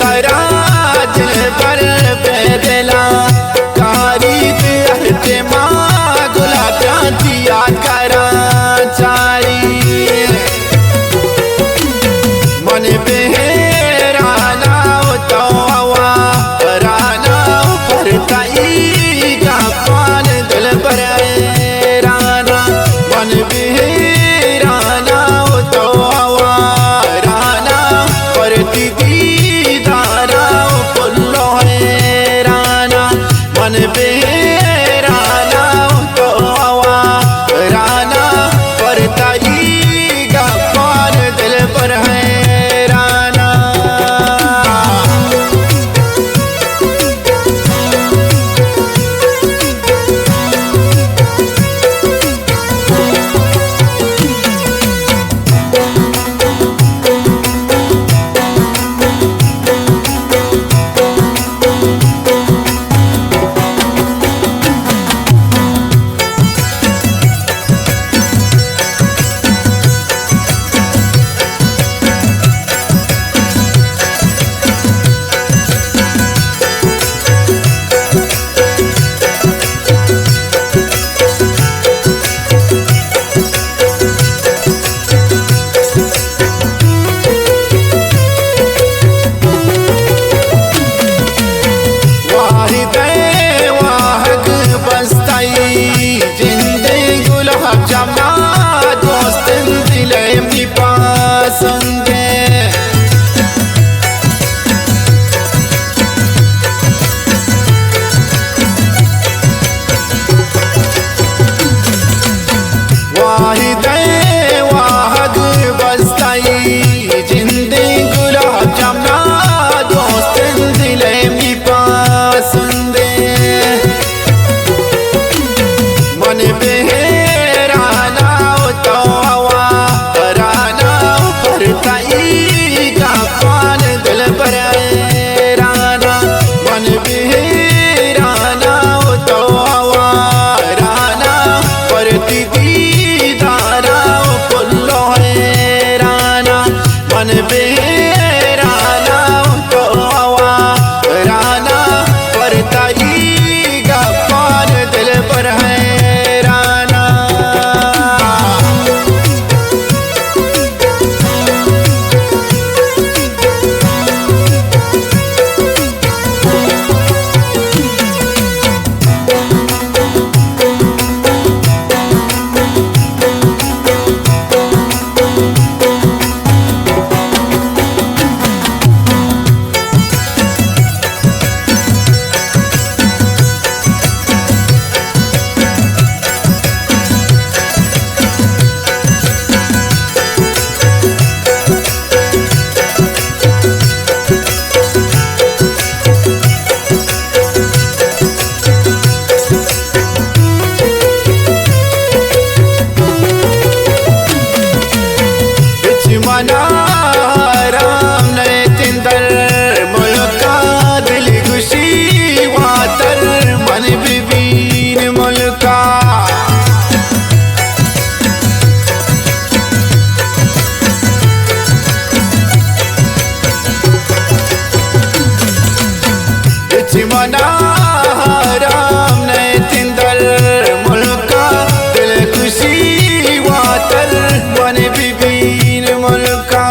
तराज पर बेदला कारी ते माँ गुलाबिया करा चारी मन बेहराना तो हवा राना पर ताई का पान दिल पर राना मन बेहराना तो हवा राना पर दीदी दारा पुल्लो है राना मन बेहराना तो हवा राना पर ताई का पान दिल पर है राना जिंदे गुलाब जमा दोस्त दिले मी पासंगे वाहिदे वाहद बस्ताई जिंदे गुलाब जमा दोस्त दिले मी पासंगे मन बेहराना तो हवा राना पर ताई का पान दिल पर राना मन बेहराना तो हवा राना पर दीदी दारा पुल्लो है राना मन बेहराना तो हवा राना पर ताई का पान दिल पर है राम ने तिंदर मुल्का दिल खुशी वातर मन बीबीन मुल्का मना राम ने तिंदर मुल्का दिल खुशी वातर मन बीबीन मुल्का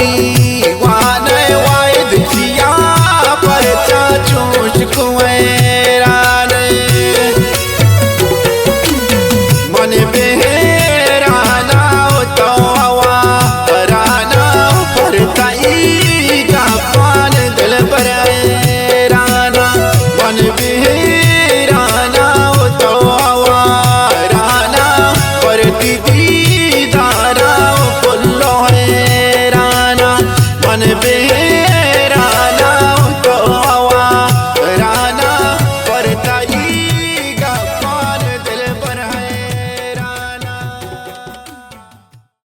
वाली